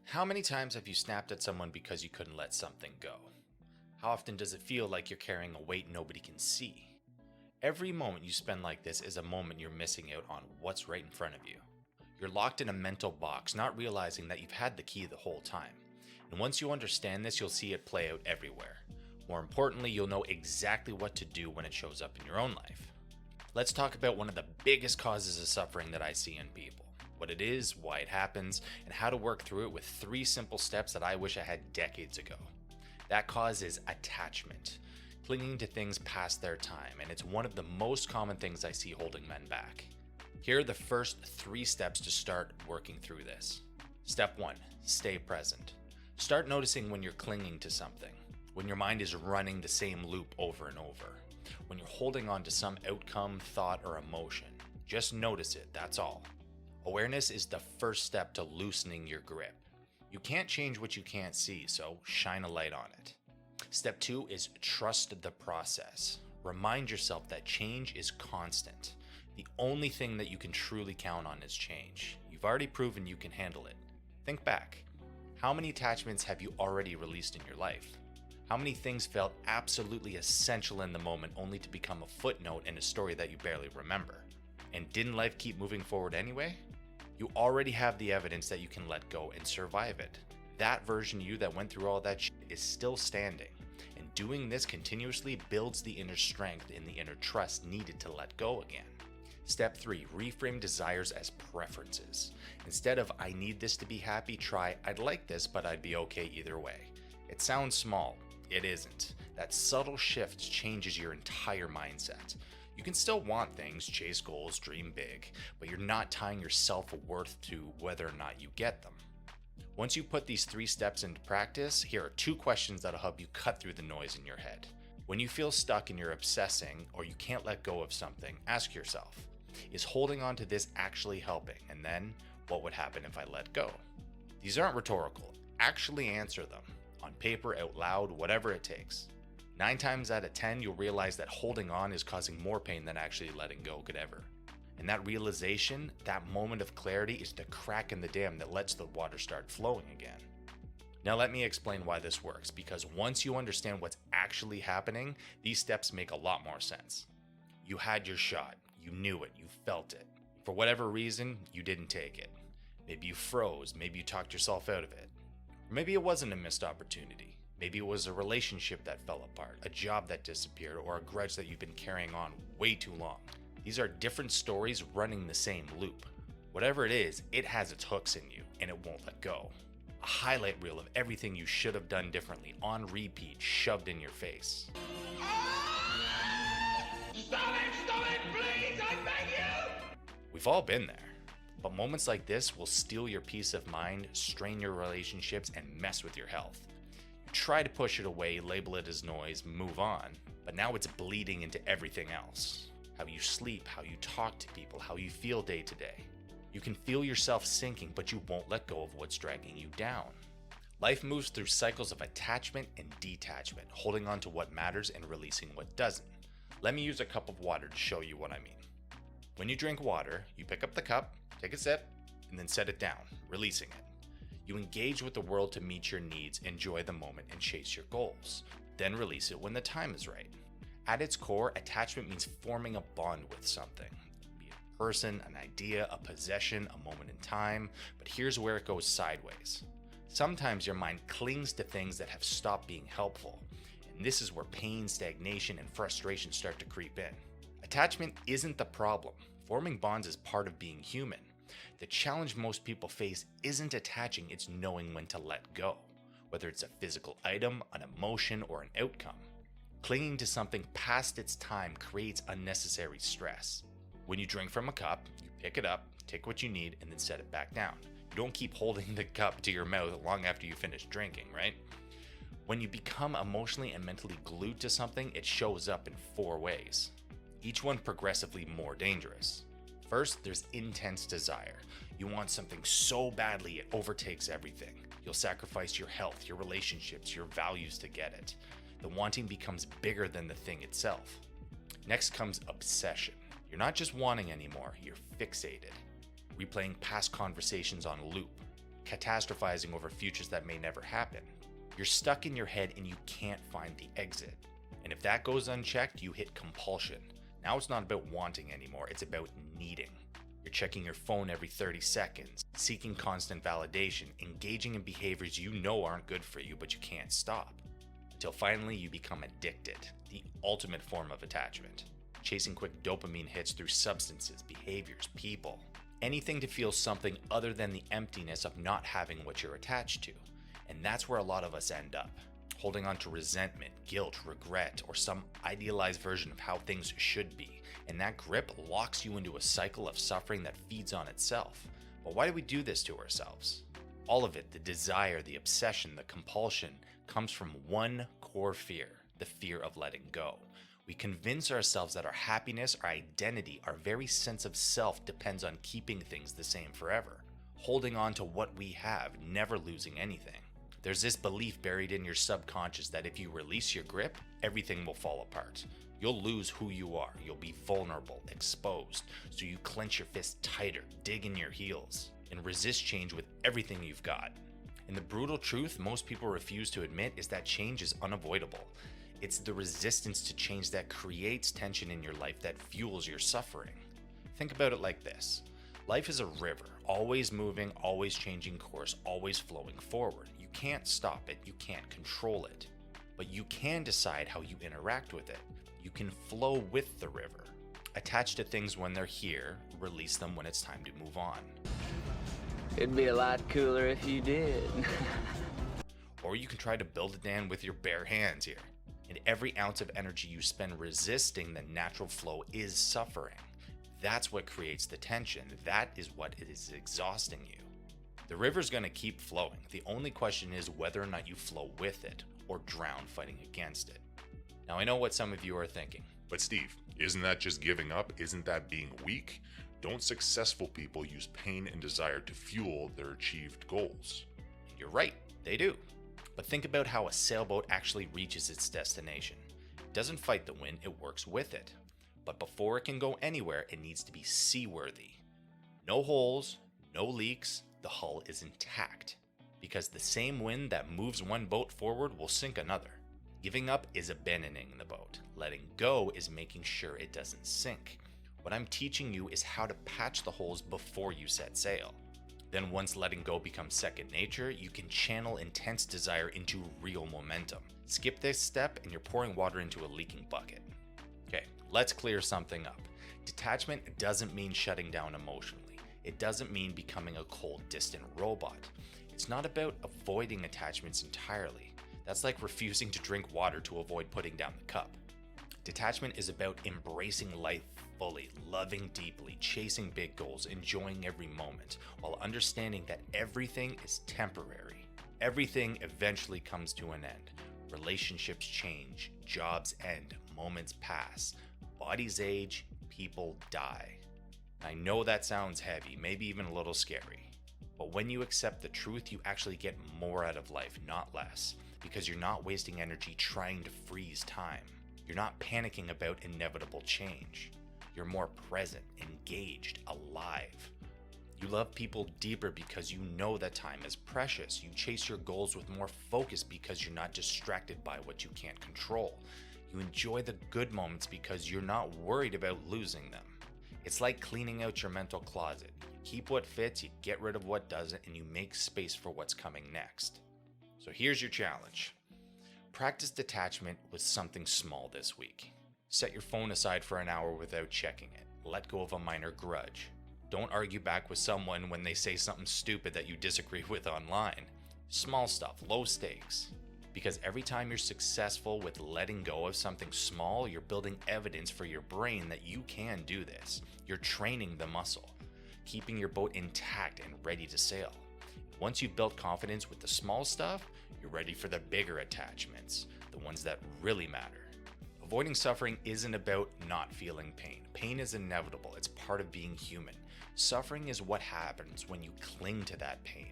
How many times have you snapped at someone because you couldn't let something go? How often does it feel like you're carrying a weight nobody can see? Every moment you spend like this is a moment you're missing out on what's right in front of you. You're locked in a mental box, not realizing that you've had the key the whole time. And once you understand this, you'll see it play out everywhere. More importantly, you'll know exactly what to do when it shows up in your own life. Let's talk about one of the biggest causes of suffering that I see in people. What it is, why it happens, and how to work through it with 3 simple steps that I wish I had decades ago. That cause is attachment, clinging to things past their time, and it's one of the most common things I see holding men back. Here are the first 3 steps to start working through this. Step 1, stay present. Start noticing when you're clinging to something, when your mind is running the same loop over and over, when you're holding on to some outcome, thought, or emotion. Just notice it, that's all. Awareness is the first step to loosening your grip. You can't change what you can't see, so shine a light on it. Step 2 is trust the process. Remind yourself that change is constant. The only thing that you can truly count on is change. You've already proven you can handle it. Think back. How many attachments have you already released in your life? How many things felt absolutely essential in the moment only to become a footnote in a story that you barely remember? And didn't life keep moving forward anyway? You already have the evidence that you can let go and survive it. That version of you that went through all that shit is still standing. And doing this continuously builds the inner strength and the inner trust needed to let go again. Step 3, reframe desires as preferences. Instead of I need this to be happy, try I'd like this, but I'd be okay either way. It sounds small. It isn't. That subtle shift changes your entire mindset. You can still want things, chase goals, dream big, but you're not tying your self-worth to whether or not you get them. Once you put these 3 steps into practice, here are 2 questions that'll help you cut through the noise in your head. When you feel stuck and you're obsessing or you can't let go of something, ask yourself, is holding on to this actually helping? And then, what would happen if I let go? These aren't rhetorical. Actually answer them. On paper, out loud, whatever it takes. 9 times out of 10, you'll realize that holding on is causing more pain than actually letting go could ever. And that realization, that moment of clarity, is the crack in the dam that lets the water start flowing again. Now let me explain why this works, because once you understand what's actually happening, these steps make a lot more sense. You had your shot, you knew it, you felt it. For whatever reason, you didn't take it. Maybe you froze, maybe you talked yourself out of it. Or maybe it wasn't a missed opportunity. Maybe it was a relationship that fell apart, a job that disappeared, or a grudge that you've been carrying on way too long. These are different stories running the same loop. Whatever it is, it has its hooks in you, and it won't let go. A highlight reel of everything you should have done differently, on repeat, shoved in your face. Stop it, please, I beg you! We've all been there. But moments like this will steal your peace of mind, strain your relationships, and mess with your health. Try to push it away, label it as noise, move on, but now it's bleeding into everything else. How you sleep, how you talk to people, how you feel day to day. You can feel yourself sinking, but you won't let go of what's dragging you down. Life moves through cycles of attachment and detachment, holding on to what matters and releasing what doesn't. Let me use a cup of water to show you what I mean. When you drink water, you pick up the cup, take a sip, and then set it down, releasing it. You engage with the world to meet your needs, enjoy the moment, and chase your goals. Then release it when the time is right. At its core, attachment means forming a bond with something. Be it a person, an idea, a possession, a moment in time. But here's where it goes sideways. Sometimes your mind clings to things that have stopped being helpful. And this is where pain, stagnation, and frustration start to creep in. Attachment isn't the problem. Forming bonds is part of being human. The challenge most people face isn't attaching, it's knowing when to let go, whether it's a physical item, an emotion, or an outcome. Clinging to something past its time creates unnecessary stress. When you drink from a cup, you pick it up, take what you need, and then set it back down. You don't keep holding the cup to your mouth long after you finish drinking, right? When you become emotionally and mentally glued to something, it shows up in 4 ways, each one progressively more dangerous. First, there's intense desire. You want something so badly it overtakes everything. You'll sacrifice your health, your relationships, your values to get it. The wanting becomes bigger than the thing itself. Next comes obsession. You're not just wanting anymore, you're fixated. Replaying past conversations on loop. catastrophizing over futures that may never happen. You're stuck in your head and you can't find the exit. And if that goes unchecked, you hit compulsion. Now it's not about wanting anymore, it's about needing. You're checking your phone every 30 seconds, seeking constant validation, engaging in behaviors you know aren't good for you, but you can't stop. Until finally you become addicted, the ultimate form of attachment. Chasing quick dopamine hits through substances, behaviors, people. Anything to feel something other than the emptiness of not having what you're attached to. And that's where a lot of us end up. Holding on to resentment, guilt, regret, or some idealized version of how things should be. And that grip locks you into a cycle of suffering that feeds on itself. But why do we do this to ourselves? All of it, the desire, the obsession, the compulsion, comes from one core fear, the fear of letting go. We convince ourselves that our happiness, our identity, our very sense of self depends on keeping things the same forever. Holding on to what we have, never losing anything. There's this belief buried in your subconscious that if you release your grip, everything will fall apart. You'll lose who you are. You'll be vulnerable, exposed. So you clench your fist tighter, dig in your heels, and resist change with everything you've got. And the brutal truth most people refuse to admit is that change is unavoidable. It's the resistance to change that creates tension in your life that fuels your suffering. Think about it like this. Life is a river, always moving, always changing course, always flowing forward. You can't stop it, you can't control it, but you can decide how you interact with it. You can flow with the river. Attach to things when they're here, release them when it's time to move on. It'd be a lot cooler if you did. Or you can try to build a dam with your bare hands here. And every ounce of energy you spend resisting the natural flow is suffering. That's what creates the tension. That is what is exhausting you. The river's going to keep flowing. The only question is whether or not you flow with it or drown fighting against it. Now I know what some of you are thinking. But Steve, isn't that just giving up? Isn't that being weak? Don't successful people use pain and desire to fuel their achieved goals? You're right, they do. But think about how a sailboat actually reaches its destination. It doesn't fight the wind, it works with it. But before it can go anywhere, it needs to be seaworthy. No holes, no leaks, the hull is intact. Because the same wind that moves one boat forward will sink another. Giving up is abandoning the boat. Letting go is making sure it doesn't sink. What I'm teaching you is how to patch the holes before you set sail. Then once letting go becomes second nature, you can channel intense desire into real momentum. Skip this step and you're pouring water into a leaking bucket. Okay, let's clear something up. Detachment doesn't mean shutting down emotionally. It doesn't mean becoming a cold, distant robot. It's not about avoiding attachments entirely. That's like refusing to drink water to avoid putting down the cup. Detachment is about embracing life fully, loving deeply, chasing big goals, enjoying every moment, while understanding that everything is temporary. Everything eventually comes to an end. Relationships change, jobs end, moments pass, bodies age, people die. I know that sounds heavy, maybe even a little scary. But when you accept the truth, you actually get more out of life, not less, because you're not wasting energy trying to freeze time. You're not panicking about inevitable change. You're more present, engaged, alive. You love people deeper because you know that time is precious. You chase your goals with more focus because you're not distracted by what you can't control. You enjoy the good moments because you're not worried about losing them. It's like cleaning out your mental closet. You keep what fits, you get rid of what doesn't, and you make space for what's coming next. So here's your challenge. Practice detachment with something small this week. Set your phone aside for an hour without checking it. Let go of a minor grudge. Don't argue back with someone when they say something stupid that you disagree with online. Small stuff, low stakes. Because every time you're successful with letting go of something small, you're building evidence for your brain that you can do this. You're training the muscle, keeping your boat intact and ready to sail. Once you've built confidence with the small stuff, you're ready for the bigger attachments, the ones that really matter. Avoiding suffering isn't about not feeling pain. Pain is inevitable. It's part of being human. Suffering is what happens when you cling to that pain,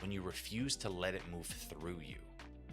when you refuse to let it move through you.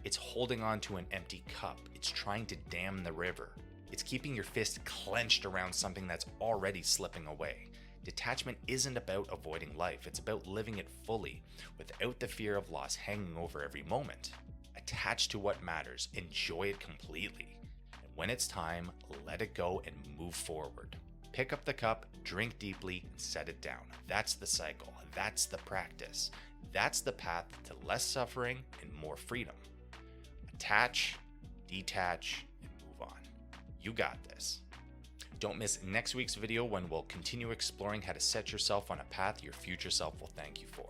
It's holding on to an empty cup. It's trying to dam the river. It's keeping your fist clenched around something that's already slipping away. Detachment isn't about avoiding life, it's about living it fully, without the fear of loss hanging over every moment. Attach to what matters, enjoy it completely. And when it's time, let it go and move forward. Pick up the cup, drink deeply, and set it down. That's the cycle. That's the practice. That's the path to less suffering and more freedom. Attach, detach, and move on. You got this. Don't miss next week's video when we'll continue exploring how to set yourself on a path your future self will thank you for.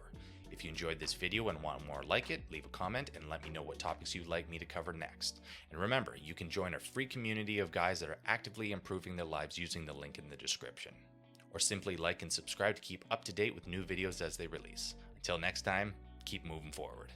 If you enjoyed this video and want more like it, leave a comment and let me know what topics you'd like me to cover next. And remember, you can join our free community of guys that are actively improving their lives using the link in the description. Or simply like and subscribe to keep up to date with new videos as they release. Until next time, keep moving forward.